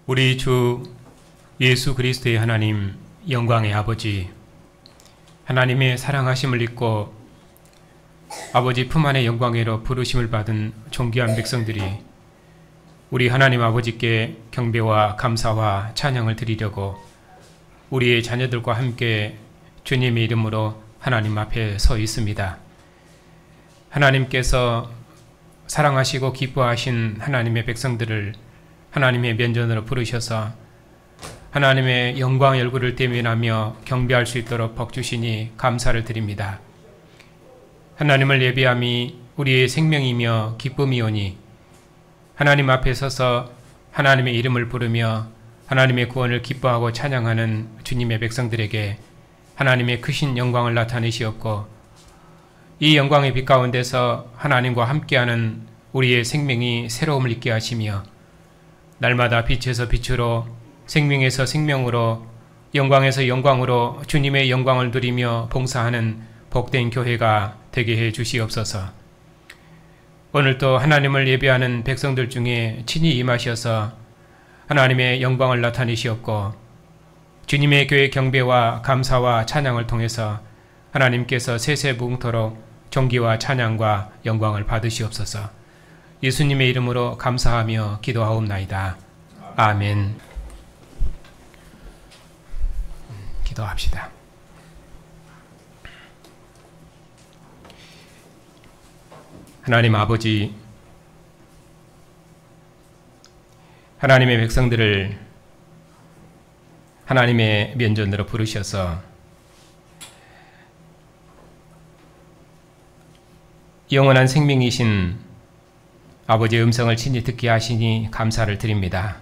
우리 주 예수 그리스도의 하나님, 영광의 아버지, 하나님의 사랑하심을 입고 아버지 품 안의 영광으로 부르심을 받은 존귀한 백성들이 우리 하나님 아버지께 경배와 감사와 찬양을 드리려고 우리의 자녀들과 함께 주님의 이름으로 하나님 앞에 서 있습니다. 하나님께서 사랑하시고 기뻐하신 하나님의 백성들을 하나님의 면전으로 부르셔서 하나님의 영광의 얼굴을 대면하며 경배할 수 있도록 복 주시니 감사를 드립니다. 하나님을 예배함이 우리의 생명이며 기쁨이오니 하나님 앞에 서서 하나님의 이름을 부르며 하나님의 구원을 기뻐하고 찬양하는 주님의 백성들에게 하나님의 크신 영광을 나타내시었고 이 영광의 빛 가운데서 하나님과 함께하는 우리의 생명이 새로움을 있게 하시며 날마다 빛에서 빛으로 생명에서 생명으로 영광에서 영광으로 주님의 영광을 누리며 봉사하는 복된 교회가 되게 해 주시옵소서. 오늘도 하나님을 예배하는 백성들 중에 친히 임하셔서 하나님의 영광을 나타내시었고 주님의 교회 경배와 감사와 찬양을 통해서 하나님께서 세세무궁토록 존귀와 찬양과 영광을 받으시옵소서. 예수님의 이름으로 감사하며 기도하옵나이다. 아멘. 기도합시다. 하나님 아버지, 하나님의 백성들을 하나님의 면전으로 부르셔서 영원한 생명이신 아버지의 음성을 친히 듣게 하시니 감사를 드립니다.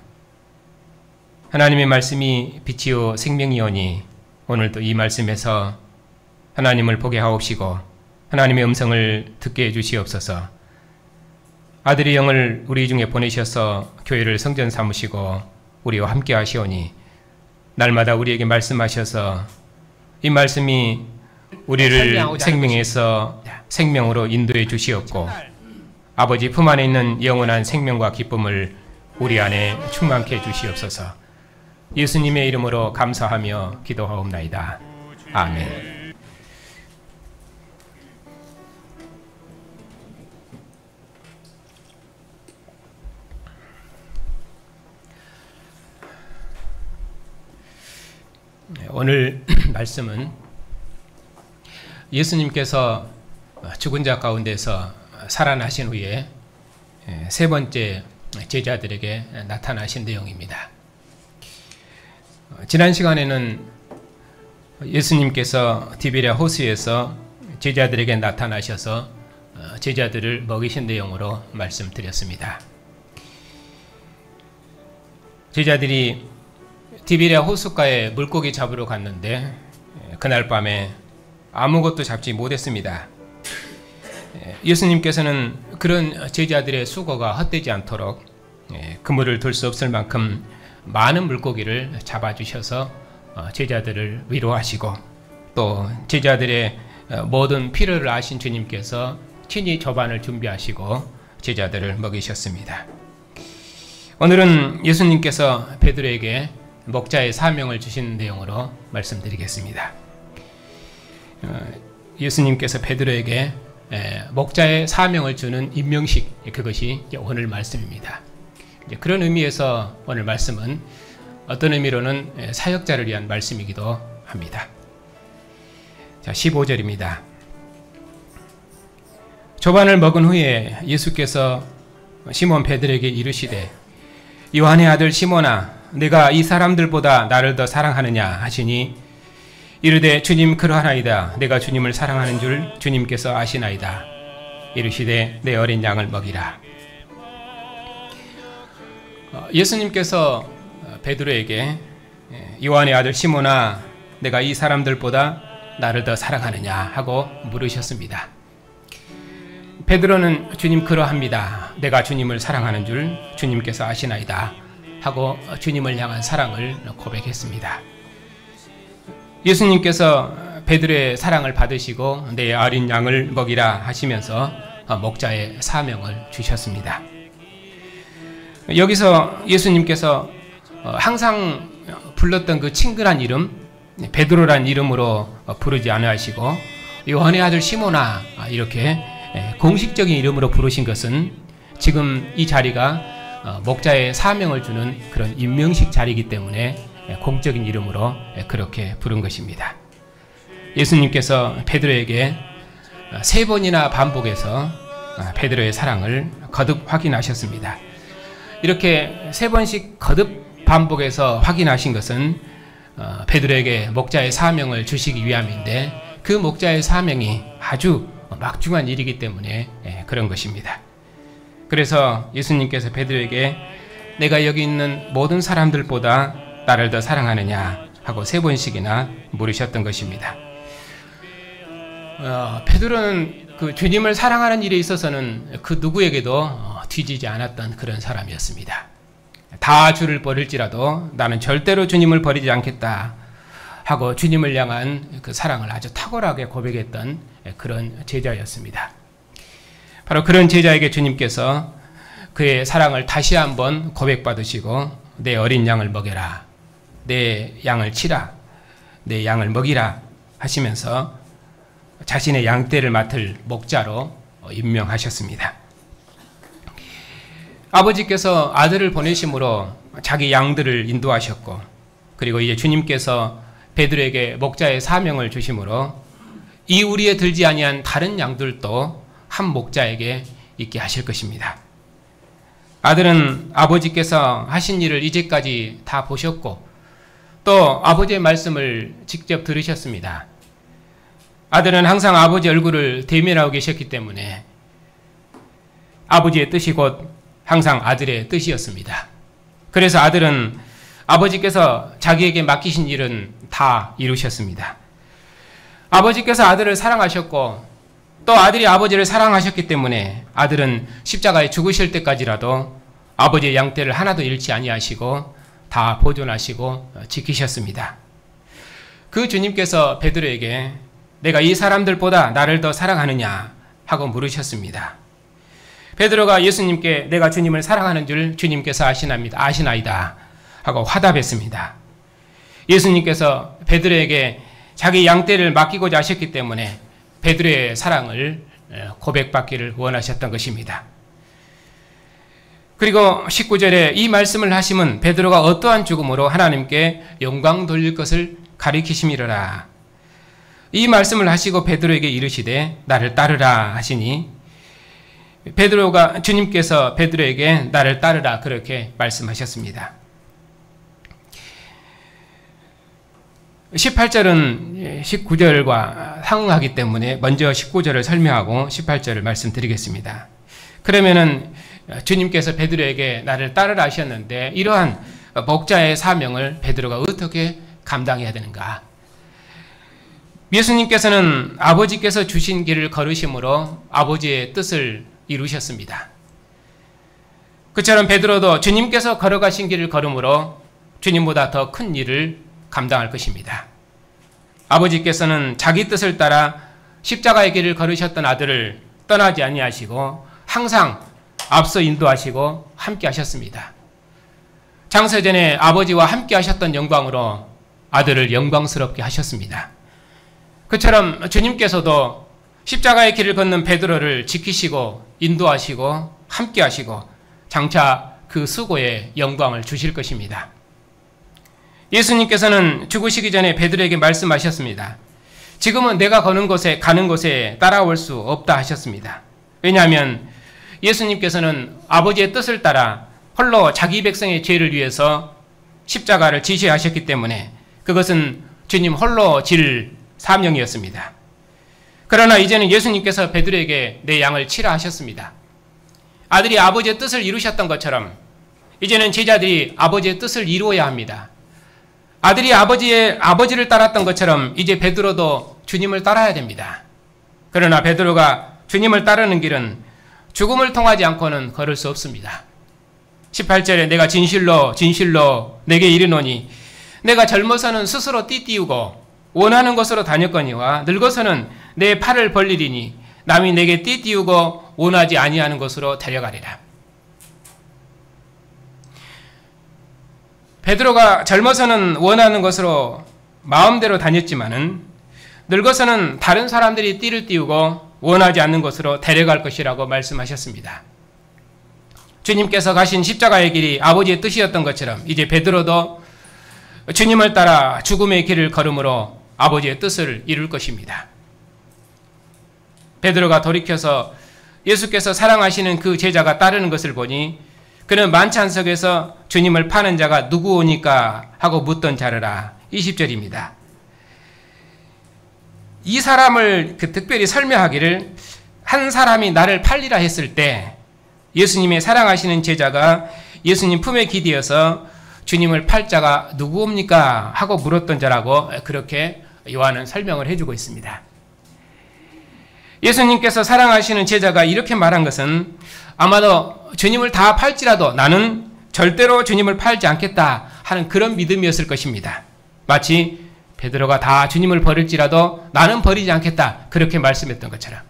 하나님의 말씀이 빛이요 생명이오니 오늘도 이 말씀에서 하나님을 보게 하옵시고 하나님의 음성을 듣게 해주시옵소서. 아들의 영을 우리 중에 보내셔서 교회를 성전 삼으시고 우리와 함께 하시오니 날마다 우리에게 말씀하셔서 이 말씀이 우리를 생명에서 생명으로 인도해 주시옵고 아버지 품 안에 있는 영원한 생명과 기쁨을 우리 안에 충만케 해 주시옵소서. 예수님의 이름으로 감사하며 기도하옵나이다. 아멘. 오늘 말씀은 예수님께서 죽은 자 가운데서 살아나신 후에 세 번째 제자들에게 나타나신 내용입니다. 지난 시간에는 예수님께서 디베랴 호수에서 제자들에게 나타나셔서 제자들을 먹이신 내용으로 말씀드렸습니다. 제자들이 디베랴 호숫가에 물고기 잡으러 갔는데 그날 밤에 아무것도 잡지 못했습니다. 예수님께서는 그런 제자들의 수고가 헛되지 않도록 그물을 둘 수 없을 만큼 많은 물고기를 잡아주셔서 제자들을 위로하시고 또 제자들의 모든 필요를 아신 주님께서 친히 조반을 준비하시고 제자들을 먹이셨습니다. 오늘은 예수님께서 베드로에게 목자의 사명을 주신 내용으로 말씀드리겠습니다. 예수님께서 베드로에게 목자의 사명을 주는 임명식, 그것이 오늘 말씀입니다. 그런 의미에서 오늘 말씀은 어떤 의미로는 사역자를 위한 말씀이기도 합니다. 자, 15절입니다. 조반을 먹은 후에 예수께서 시몬 베드로에게 이르시되 요한의 아들 시몬아, 네가 이 사람들보다 나를 더 사랑하느냐 하시니 이르되 주님 그러하나이다. 내가 주님을 사랑하는 줄 주님께서 아시나이다. 이르시되 내 어린 양을 먹이라. 예수님께서 베드로에게 요한의 아들 시몬아, 내가 이 사람들보다 나를 더 사랑하느냐 하고 물으셨습니다. 베드로는 주님 그러합니다. 내가 주님을 사랑하는 줄 주님께서 아시나이다 하고 주님을 향한 사랑을 고백했습니다. 예수님께서 베드로의 사랑을 받으시고 내 어린 양을 먹이라 하시면서 목자의 사명을 주셨습니다. 여기서 예수님께서 항상 불렀던 그 친근한 이름 베드로란 이름으로 부르지 않으시고 요한의 아들 시몬아 이렇게 공식적인 이름으로 부르신 것은 지금 이 자리가 목자의 사명을 주는 그런 임명식 자리이기 때문에 공적인 이름으로 그렇게 부른 것입니다. 예수님께서 베드로에게 3번이나 반복해서 베드로의 사랑을 거듭 확인하셨습니다. 이렇게 3번씩 거듭 반복해서 확인하신 것은 베드로에게 목자의 사명을 주시기 위함인데 그 목자의 사명이 아주 막중한 일이기 때문에 그런 것입니다. 그래서 예수님께서 베드로에게 내가 여기 있는 모든 사람들보다 나를 더 사랑하느냐 하고 3번씩이나 물으셨던 것입니다. 베드로는 그 주님을 사랑하는 일에 있어서는 그 누구에게도 뒤지지 않았던 그런 사람이었습니다. 다 주를 버릴지라도 나는 절대로 주님을 버리지 않겠다 하고 주님을 향한 그 사랑을 아주 탁월하게 고백했던 그런 제자였습니다. 바로 그런 제자에게 주님께서 그의 사랑을 다시 한번 고백받으시고 내 어린 양을 먹여라, 내 양을 치라, 내 양을 먹이라 하시면서 자신의 양떼를 맡을 목자로 임명하셨습니다. 아버지께서 아들을 보내심으로 자기 양들을 인도하셨고 그리고 이제 주님께서 베드로에게 목자의 사명을 주심으로 이 우리에 들지 아니한 다른 양들도 한 목자에게 있게 하실 것입니다. 아들은 아버지께서 하신 일을 이제까지 다 보셨고 또 아버지의 말씀을 직접 들으셨습니다. 아들은 항상 아버지 얼굴을 대면하고 계셨기 때문에 아버지의 뜻이 곧 항상 아들의 뜻이었습니다. 그래서 아들은 아버지께서 자기에게 맡기신 일은 다 이루셨습니다. 아버지께서 아들을 사랑하셨고 또 아들이 아버지를 사랑하셨기 때문에 아들은 십자가에 죽으실 때까지라도 아버지의 양떼를 하나도 잃지 아니하시고 다 보존하시고 지키셨습니다. 그 주님께서 베드로에게 내가 이 사람들보다 나를 더 사랑하느냐 하고 물으셨습니다. 베드로가 예수님께 내가 주님을 사랑하는 줄 주님께서 아시나이다 하고 화답했습니다. 예수님께서 베드로에게 자기 양떼를 맡기고자 하셨기 때문에 베드로의 사랑을 고백받기를 원하셨던 것입니다. 그리고 19절에 이 말씀을 하심은 베드로가 어떠한 죽음으로 하나님께 영광 돌릴 것을 가리키심이로라. 이 말씀을 하시고 베드로에게 이르시되 나를 따르라 하시니 베드로가 주님께서 베드로에게 나를 따르라 그렇게 말씀하셨습니다. 18절은 19절과 상응하기 때문에 먼저 19절을 설명하고 18절을 말씀드리겠습니다. 그러면은 주님께서 베드로에게 나를 따르라 하셨는데 이러한 목자의 사명을 베드로가 어떻게 감당해야 되는가? 예수님께서는 아버지께서 주신 길을 걸으심으로 아버지의 뜻을 이루셨습니다. 그처럼 베드로도 주님께서 걸어가신 길을 걸음으로 주님보다 더 큰 일을 감당할 것입니다. 아버지께서는 자기 뜻을 따라 십자가의 길을 걸으셨던 아들을 떠나지 아니하시고 항상 앞서 인도하시고 함께 하셨습니다. 장세전에 아버지와 함께 하셨던 영광으로 아들을 영광스럽게 하셨습니다. 그처럼 주님께서도 십자가의 길을 걷는 베드로를 지키시고 인도하시고 함께 하시고 장차 그 수고에 영광을 주실 것입니다. 예수님께서는 죽으시기 전에 베드로에게 말씀하셨습니다. 지금은 내가 가는 곳에 따라올 수 없다 하셨습니다. 왜냐하면 예수님께서는 아버지의 뜻을 따라 홀로 자기 백성의 죄를 위해서 십자가를 지시하셨기 때문에 그것은 주님 홀로 질 사명이었습니다. 그러나 이제는 예수님께서 베드로에게 내 양을 치라 하셨습니다. 아들이 아버지의 뜻을 이루셨던 것처럼 이제는 제자들이 아버지의 뜻을 이루어야 합니다. 아들이 아버지를 따랐던 것처럼 이제 베드로도 주님을 따라야 됩니다. 그러나 베드로가 주님을 따르는 길은 죽음을 통하지 않고는 걸을 수 없습니다. 18절에 내가 진실로 내게 이르노니 내가 젊어서는 스스로 띠띠우고 원하는 곳으로 다녔거니와 늙어서는 내 팔을 벌리리니 남이 내게 띠띠우고 원하지 아니하는 곳으로 데려가리라. 베드로가 젊어서는 원하는 것으로 마음대로 다녔지만은 늙어서는 다른 사람들이 띠를 띄우고 원하지 않는 것으로 데려갈 것이라고 말씀하셨습니다. 주님께서 가신 십자가의 길이 아버지의 뜻이었던 것처럼 이제 베드로도 주님을 따라 죽음의 길을 걸음으로 아버지의 뜻을 이룰 것입니다. 베드로가 돌이켜서 예수께서 사랑하시는 그 제자가 따르는 것을 보니 그는 만찬석에서 주님을 파는 자가 누구오니까 하고 묻던 자르라. 20절입니다. 이 사람을 특별히 설명하기를 한 사람이 나를 팔리라 했을 때 예수님의 사랑하시는 제자가 예수님 품에 기대어서 주님을 팔 자가 누구옵니까? 하고 물었던 자라고 그렇게 요한은 설명을 해주고 있습니다. 예수님께서 사랑하시는 제자가 이렇게 말한 것은 아마도 주님을 다 팔지라도 나는 절대로 주님을 팔지 않겠다 하는 그런 믿음이었을 것입니다. 마치 베드로가 다 주님을 버릴지라도 나는 버리지 않겠다 그렇게 말씀했던 것처럼.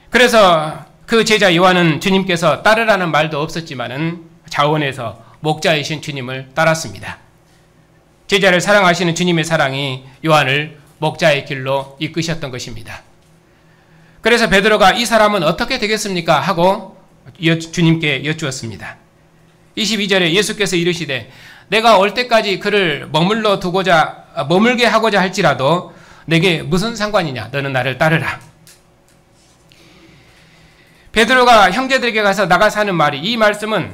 그래서 그 제자 요한은 주님께서 따르라는 말도 없었지만은 자원에서 목자이신 주님을 따랐습니다. 제자를 사랑하시는 주님의 사랑이 요한을 목자의 길로 이끄셨던 것입니다. 그래서 베드로가 이 사람은 어떻게 되겠습니까? 하고 주님께 여쭈었습니다. 22절에 예수께서 이르시되 내가 올 때까지 그를 머물게 하고자 할지라도 내게 무슨 상관이냐? 너는 나를 따르라. 베드로가 형제들에게 가서 나가서 하는 말이 이 말씀은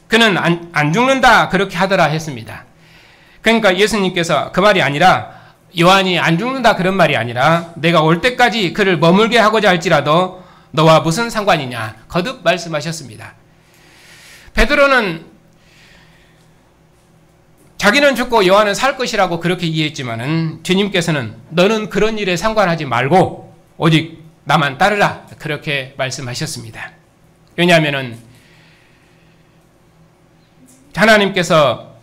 그는 안 죽는다 그렇게 하더라 했습니다. 그러니까 예수님께서 그 말이 아니라 요한이 안 죽는다 그런 말이 아니라 내가 올 때까지 그를 머물게 하고자 할지라도 너와 무슨 상관이냐 거듭 말씀하셨습니다. 베드로는 자기는 죽고 요한은 살 것이라고 그렇게 이해했지만은 주님께서는 너는 그런 일에 상관하지 말고 오직 나만 따르라 그렇게 말씀하셨습니다. 왜냐하면은 하나님께서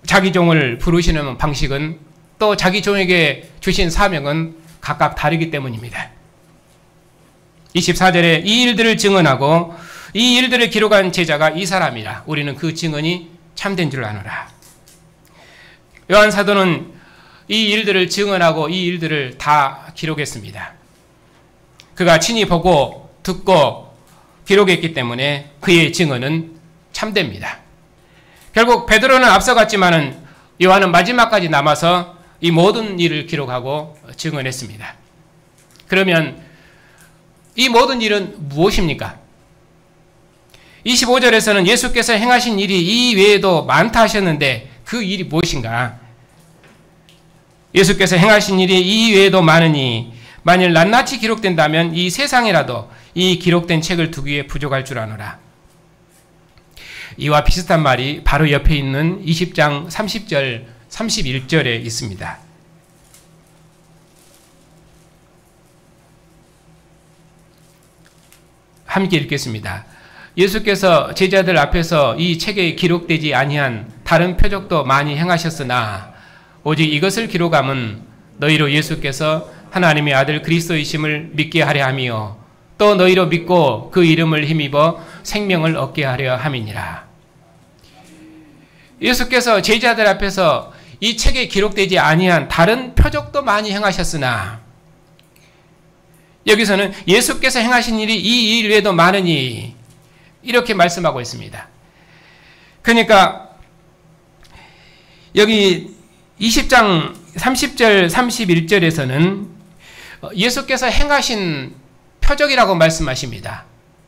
자기 종을 부르시는 방식은 또 자기 종에게 주신 사명은 각각 다르기 때문입니다. 24절에 이 일들을 증언하고 이 일들을 기록한 제자가 이 사람이라 우리는 그 증언이 참된 줄 아노라. 요한 사도는 이 일들을 증언하고 이 일들을 다 기록했습니다. 그가 친히 보고 듣고 기록했기 때문에 그의 증언은 참됩니다. 결국 베드로는 앞서갔지만은 요한은 마지막까지 남아서 이 모든 일을 기록하고 증언했습니다. 그러면 이 모든 일은 무엇입니까? 25절에서는 예수께서 행하신 일이 이 외에도 많다 하셨는데 그 일이 무엇인가? 예수께서 행하신 일이 이 외에도 많으니 만일 낱낱이 기록된다면 이 세상이라도 이 기록된 책을 두기에 부족할 줄 아노라. 이와 비슷한 말이 바로 옆에 있는 20장 30절 31절에 있습니다. 함께 읽겠습니다. 예수께서 제자들 앞에서 이 책에 기록되지 아니한 다른 표적도 많이 행하셨으나 오직 이것을 기록함은 너희로 예수께서 하나님의 아들 그리스도이심을 믿게 하려 함이요 또 너희로 믿고 그 이름을 힘입어 생명을 얻게 하려 함이니라. 예수께서 제자들 앞에서 이 책에 기록되지 아니한 다른 표적도 많이 행하셨으나 여기서는 예수께서 행하신 일이 이 일 외에도 많으니 이렇게 말씀하고 있습니다. 그러니까 여기 20장 30절 31절에서는 예수께서 행하신 표적이라고 말씀하십니다.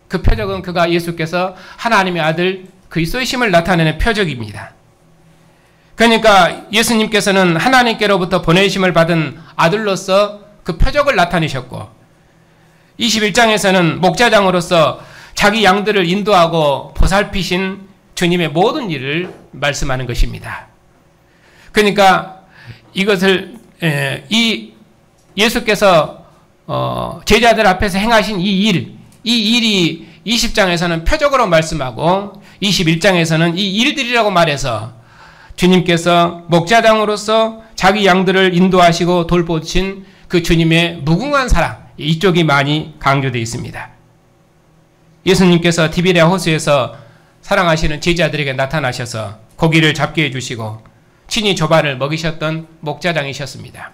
그 표적은 그가 예수께서 하나님의 아들 그리스도이심을 나타내는 표적입니다. 그러니까 예수님께서는 하나님께로부터 보내심을 받은 아들로서 그 표적을 나타내셨고 21장에서는 목자장으로서 자기 양들을 인도하고 보살피신 주님의 모든 일을 말씀하는 것입니다. 그러니까 이것을 이 예수께서 제자들 앞에서 행하신 이 일이 20장에서는 표적으로 말씀하고 21장에서는 이 일들이라고 말해서 주님께서 목자장으로서 자기 양들을 인도하시고 돌보신 그 주님의 무궁한 사랑 이쪽이 많이 강조되어 있습니다. 예수님께서 디베랴 호수에서 사랑하시는 제자들에게 나타나셔서 고기를 잡게 해주시고 친히 조반을 먹이셨던 목자장이셨습니다.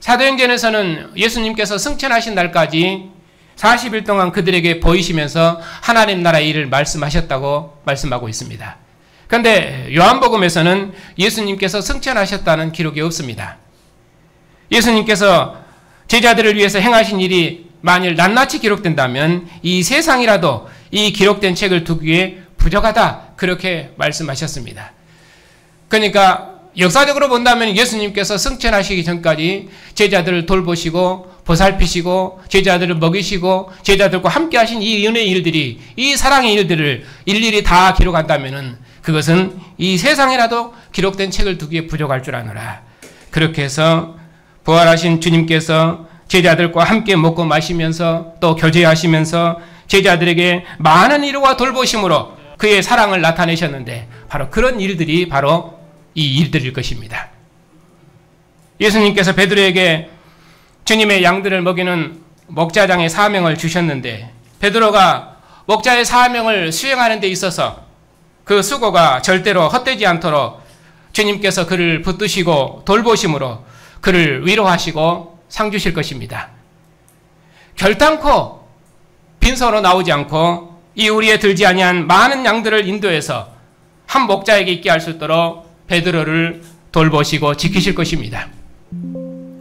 사도행전에서는 예수님께서 승천하신 날까지 40일 동안 그들에게 보이시면서 하나님 나라의 일을 말씀하셨다고 말씀하고 있습니다. 그런데 요한복음에서는 예수님께서 승천하셨다는 기록이 없습니다. 예수님께서 제자들을 위해서 행하신 일이 만일 낱낱이 기록된다면 이 세상이라도 이 기록된 책을 두기에 부족하다, 그렇게 말씀하셨습니다. 그러니까 역사적으로 본다면 예수님께서 승천하시기 전까지 제자들을 돌보시고 보살피시고 제자들을 먹이시고 제자들과 함께 하신 이 은혜의 일들이, 이 사랑의 일들을 일일이 다 기록한다면 그것은 이 세상이라도 기록된 책을 두기에 부족할 줄 아노라. 그렇게 해서 부활하신 주님께서 제자들과 함께 먹고 마시면서 또 교제하시면서 제자들에게 많은 일과 돌보심으로 그의 사랑을 나타내셨는데 바로 그런 일들이 바로 이 일들일 것입니다. 예수님께서 베드로에게 주님의 양들을 먹이는 목자장의 사명을 주셨는데 베드로가 목자의 사명을 수행하는 데 있어서 그 수고가 절대로 헛되지 않도록 주님께서 그를 붙드시고 돌보심으로 그를 위로하시고 상 주실 것입니다. 결단코 빈손으로 나오지 않고 이 우리에 들지 아니한 많은 양들을 인도해서 한 목자에게 있게 할 수 있도록 베드로를 돌보시고 지키실 것입니다.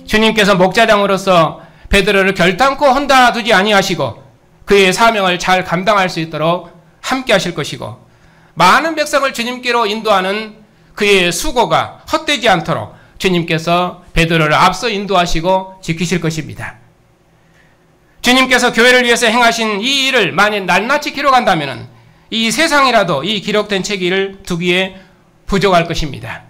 주님께서 목자장으로서 베드로를 결단코 혼자 두지 아니하시고 그의 사명을 잘 감당할 수 있도록 함께 하실 것이고 많은 백성을 주님께로 인도하는 그의 수고가 헛되지 않도록 주님께서 베드로를 앞서 인도하시고 지키실 것입니다. 주님께서 교회를 위해서 행하신 이 일을 만약 낱낱이 기록한다면 이 세상이라도 이 기록된 책을 두기에 부족할 것입니다.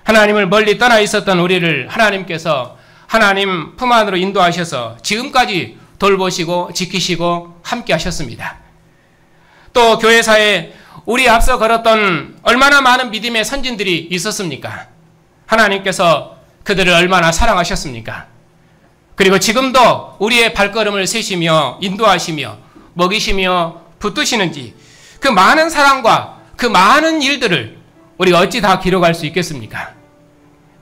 하나님을 멀리 떠나 있었던 우리를 하나님께서 하나님 품 안으로 인도하셔서 지금까지 돌보시고 지키시고 함께 하셨습니다. 또 교회사에 우리 앞서 걸었던 얼마나 많은 믿음의 선진들이 있었습니까? 하나님께서 그들을 얼마나 사랑하셨습니까? 그리고 지금도 우리의 발걸음을 세시며 인도하시며 먹이시며 붙드시는지 그 많은 사랑과 그 많은 일들을 우리가 어찌 다 기록할 수 있겠습니까?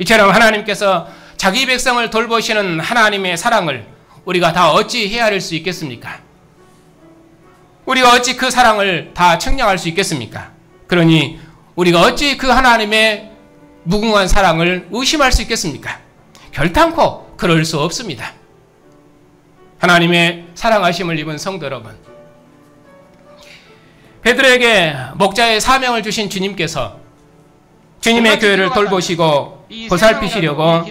이처럼 하나님께서 자기 백성을 돌보시는 하나님의 사랑을 우리가 다 어찌 헤아릴 수 있겠습니까? 우리가 어찌 그 사랑을 다 측량할 수 있겠습니까? 그러니 우리가 어찌 그 하나님의 무궁한 사랑을 의심할 수 있겠습니까? 결단코 그럴 수 없습니다. 하나님의 사랑하심을 입은 성도 여러분, 베드로에게 목자의 사명을 주신 주님께서 주님의 교회를 돌보시고 보살피시려고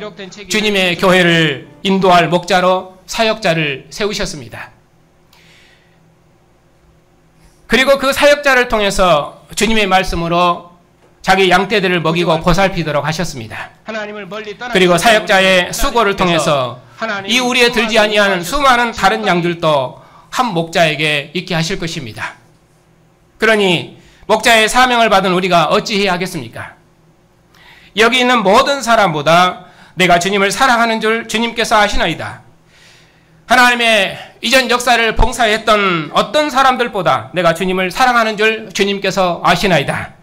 주님의 교회를 인도할 목자로 사역자를 세우셨습니다. 그리고 그 사역자를 통해서 주님의 말씀으로 자기 양떼들을 먹이고 보살피도록 하셨습니다. 그리고 사역자의 수고를 통해서 이 우리에 들지 아니하는 수많은 다른 양들도 한 목자에게 있게 하실 것입니다. 그러니 목자의 사명을 받은 우리가 어찌해야 하겠습니까? 여기 있는 모든 사람보다 내가 주님을 사랑하는 줄 주님께서 아시나이다. 하나님의 이전 역사를 봉사했던 어떤 사람들보다 내가 주님을 사랑하는 줄 주님께서 아시나이다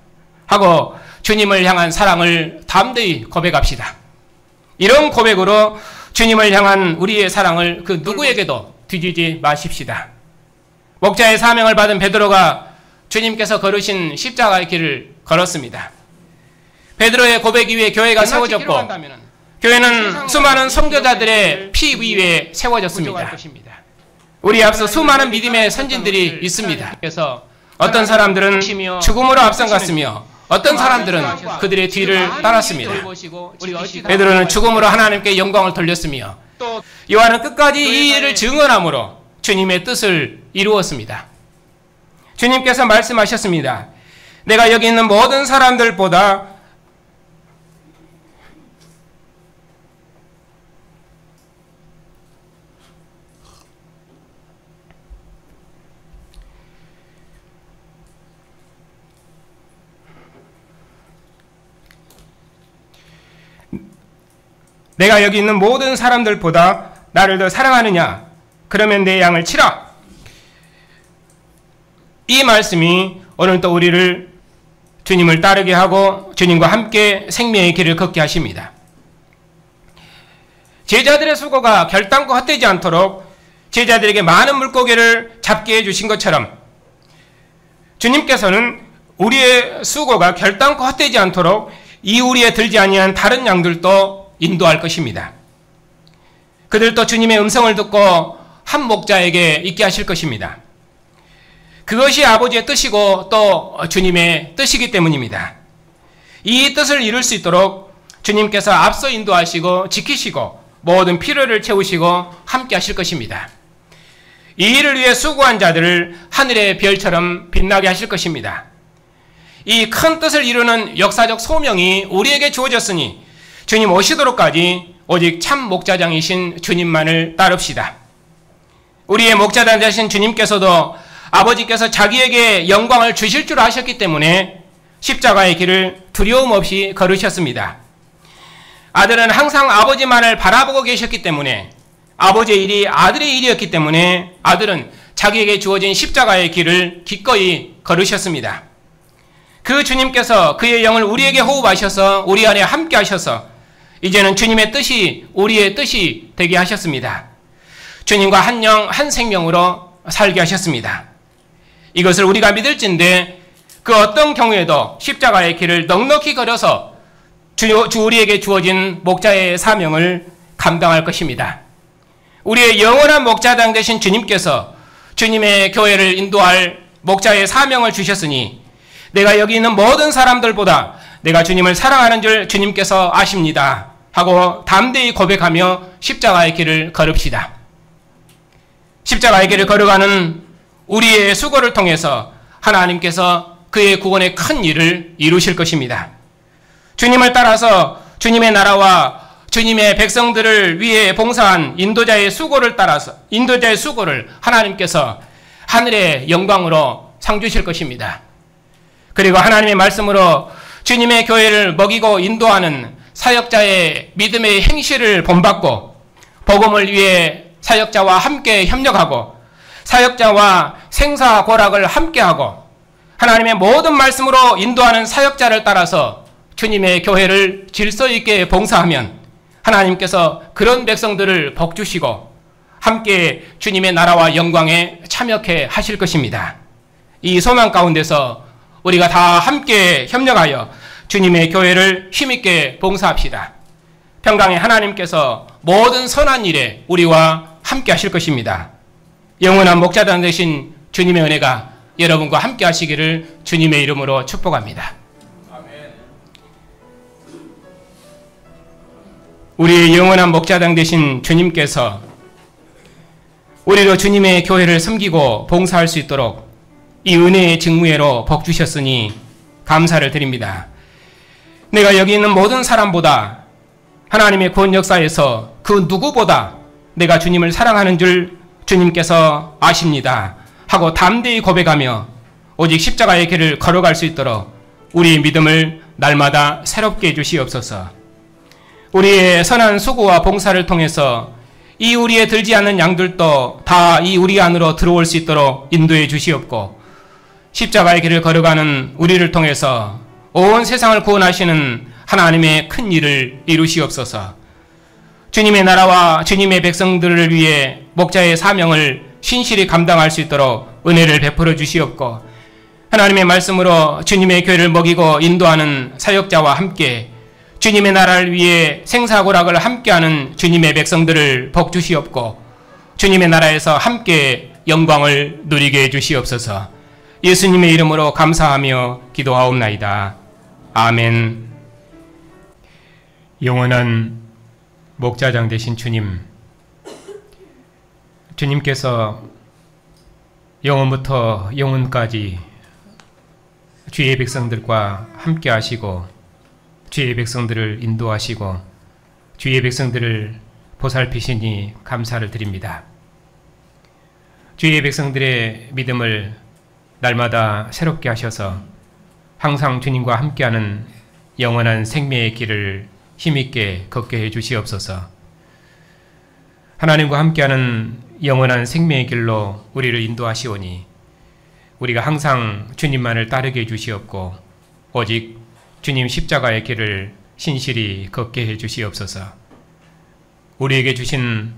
하고 주님을 향한 사랑을 담대히 고백합시다. 이런 고백으로 주님을 향한 우리의 사랑을 그 누구에게도 뒤지지 마십시다. 목자의 사명을 받은 베드로가 주님께서 걸으신 십자가의 길을 걸었습니다. 베드로의 고백 위에 교회가 세워졌고 교회는 수많은 선교자들의 피 위에 세워졌습니다. 우리 앞서 수많은 믿음의 선진들이 있습니다. 그래서 어떤 사람들은 죽음으로 앞서갔으며 어떤 사람들은 그들의 뒤를 따랐습니다. 베드로는 죽음으로 하나님께 영광을 돌렸으며 요한은 끝까지 이 일을 증언함으로 주님의 뜻을 이루었습니다. 주님께서 말씀하셨습니다. 내가 여기 있는 모든 사람들보다 내가 여기 있는 모든 사람들보다 나를 더 사랑하느냐? 그러면 내 양을 치라. 이 말씀이 오늘 또 우리를 주님을 따르게 하고 주님과 함께 생명의 길을 걷게 하십니다. 제자들의 수고가 결단코 헛되지 않도록 제자들에게 많은 물고기를 잡게 해주신 것처럼 주님께서는 우리의 수고가 결단코 헛되지 않도록 이 우리에 들지 아니한 다른 양들도 인도할 것입니다. 그들도 주님의 음성을 듣고 한 목자에게 있게 하실 것입니다. 그것이 아버지의 뜻이고 또 주님의 뜻이기 때문입니다. 이 뜻을 이룰 수 있도록 주님께서 앞서 인도하시고 지키시고 모든 필요를 채우시고 함께 하실 것입니다. 이 일을 위해 수고한 자들을 하늘의 별처럼 빛나게 하실 것입니다. 이 큰 뜻을 이루는 역사적 소명이 우리에게 주어졌으니 주님 오시도록까지 오직 참 목자장이신 주님만을 따릅시다. 우리의 목자장 되신 주님께서도 아버지께서 자기에게 영광을 주실 줄 아셨기 때문에 십자가의 길을 두려움 없이 걸으셨습니다. 아들은 항상 아버지만을 바라보고 계셨기 때문에 아버지의 일이 아들의 일이었기 때문에 아들은 자기에게 주어진 십자가의 길을 기꺼이 걸으셨습니다. 그 주님께서 그의 영을 우리에게 호흡하셔서 우리 안에 함께 하셔서 이제는 주님의 뜻이 우리의 뜻이 되게 하셨습니다. 주님과 한 영, 한 생명으로 살게 하셨습니다. 이것을 우리가 믿을진데 그 어떤 경우에도 십자가의 길을 넉넉히 걸어서 우리에게 주어진 목자의 사명을 감당할 것입니다. 우리의 영원한 목자장 되신 주님께서 주님의 교회를 인도할 목자의 사명을 주셨으니 내가 여기 있는 모든 사람들보다 내가 주님을 사랑하는 줄 주님께서 아십니다 하고 담대히 고백하며 십자가의 길을 걸읍시다. 십자가의 길을 걸어가는 우리의 수고를 통해서 하나님께서 그의 구원의 큰 일을 이루실 것입니다. 주님을 따라서 주님의 나라와 주님의 백성들을 위해 봉사한 인도자의 수고를 따라서 인도자의 수고를 하나님께서 하늘의 영광으로 상 주실 것입니다. 그리고 하나님의 말씀으로 주님의 교회를 먹이고 인도하는 사역자의 믿음의 행실을 본받고 복음을 위해 사역자와 함께 협력하고 사역자와 생사고락을 함께하고 하나님의 모든 말씀으로 인도하는 사역자를 따라서 주님의 교회를 질서 있게 봉사하면 하나님께서 그런 백성들을 복주시고 함께 주님의 나라와 영광에 참여케 하실 것입니다. 이 소망 가운데서 우리가 다 함께 협력하여 주님의 교회를 힘있게 봉사합시다. 평강의 하나님께서 모든 선한 일에 우리와 함께 하실 것입니다. 영원한 목자장 되신 주님의 은혜가 여러분과 함께 하시기를 주님의 이름으로 축복합니다. 우리의 영원한 목자장 되신 주님께서 우리로 주님의 교회를 섬기고 봉사할 수 있도록 이 은혜의 직무회로 복 주셨으니 감사를 드립니다. 내가 여기 있는 모든 사람보다 하나님의 구원 역사에서 그 누구보다 내가 주님을 사랑하는 줄 주님께서 아십니다 하고 담대히 고백하며 오직 십자가의 길을 걸어갈 수 있도록 우리의 믿음을 날마다 새롭게 해주시옵소서. 우리의 선한 수고와 봉사를 통해서 이 우리에 들지 않는 양들도 다 이 우리 안으로 들어올 수 있도록 인도해 주시옵고 십자가의 길을 걸어가는 우리를 통해서 온 세상을 구원하시는 하나님의 큰 일을 이루시옵소서. 주님의 나라와 주님의 백성들을 위해 목자의 사명을 신실히 감당할 수 있도록 은혜를 베풀어 주시옵고 하나님의 말씀으로 주님의 교회를 먹이고 인도하는 사역자와 함께 주님의 나라를 위해 생사고락을 함께하는 주님의 백성들을 복 주시옵고 주님의 나라에서 함께 영광을 누리게 해주시옵소서. 예수님의 이름으로 감사하며 기도하옵나이다. 아멘. 영원한 목자장 되신 주님, 주님께서 영원부터 영원까지 주의 백성들과 함께 하시고 주의 백성들을 인도하시고 주의 백성들을 보살피시니 감사를 드립니다. 주의 백성들의 믿음을 날마다 새롭게 하셔서 항상 주님과 함께하는 영원한 생명의 길을 힘있게 걷게 해주시옵소서. 하나님과 함께하는 영원한 생명의 길로 우리를 인도하시오니 우리가 항상 주님만을 따르게 해주시옵고 오직 주님 십자가의 길을 신실히 걷게 해 주시옵소서. 우리에게 주신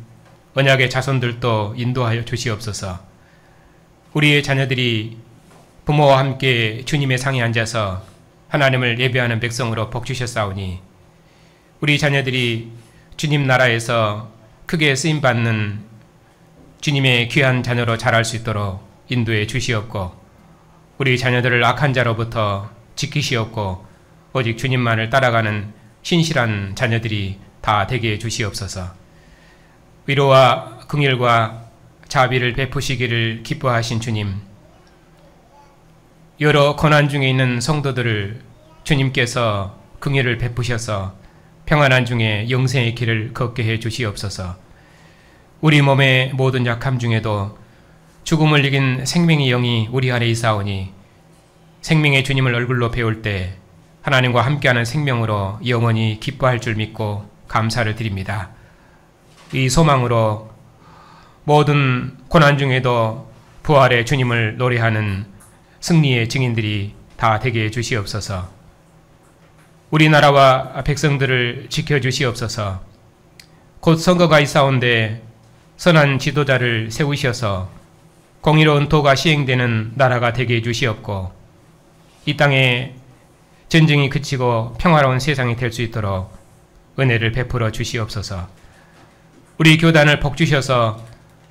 언약의 자손들도 인도하여 주시옵소서. 우리의 자녀들이 부모와 함께 주님의 상에 앉아서 하나님을 예배하는 백성으로 복주셨사오니 우리 자녀들이 주님 나라에서 크게 쓰임받는 주님의 귀한 자녀로 자랄 수 있도록 인도해 주시옵고 우리 자녀들을 악한 자로부터 지키시옵고 오직 주님만을 따라가는 신실한 자녀들이 다 되게 해 주시옵소서. 위로와 긍휼과 자비를 베푸시기를 기뻐하신 주님, 여러 고난 중에 있는 성도들을 주님께서 긍휼을 베푸셔서 평안한 중에 영생의 길을 걷게 해 주시옵소서. 우리 몸의 모든 약함 중에도 죽음을 이긴 생명의 영이 우리 안에 있사오니 생명의 주님을 얼굴로 배울 때 하나님과 함께하는 생명으로 영원히 기뻐할 줄 믿고 감사를 드립니다. 이 소망으로 모든 고난 중에도 부활의 주님을 노래하는 승리의 증인들이 다 되게 해 주시옵소서. 우리나라와 백성들을 지켜주시옵소서. 곧 선거가 있사온데 선한 지도자를 세우셔서 공의로운 도가 시행되는 나라가 되게 해 주시옵고 이 땅에 전쟁이 그치고 평화로운 세상이 될 수 있도록 은혜를 베풀어 주시옵소서. 우리 교단을 복주셔서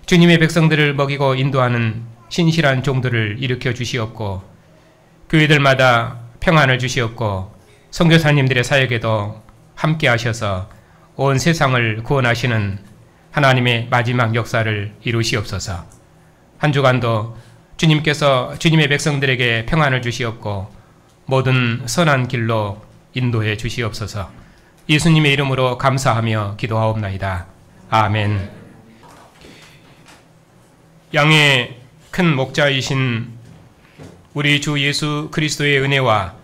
주님의 백성들을 먹이고 인도하는 신실한 종들을 일으켜 주시옵고 교회들마다 평안을 주시옵고 선교사님들의 사역에도 함께 하셔서 온 세상을 구원하시는 하나님의 마지막 역사를 이루시옵소서. 한 주간도 주님께서 주님의 백성들에게 평안을 주시옵고 모든 선한 길로 인도해 주시옵소서. 예수님의 이름으로 감사하며 기도하옵나이다. 아멘. 양의 큰 목자이신 우리 주 예수 그리스도의 은혜와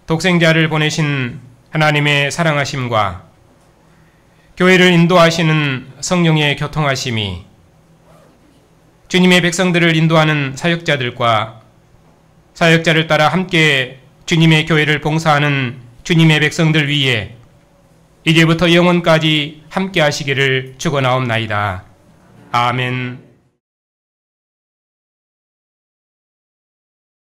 독생자를 보내신 하나님의 사랑하심과 교회를 인도하시는 성령의 교통하심이 주님의 백성들을 인도하는 사역자들과 사역자를 따라 함께 주님의 교회를 봉사하는 주님의 백성들 위에 이제부터 영원까지 함께 하시기를 축원하옵나이다. 아멘.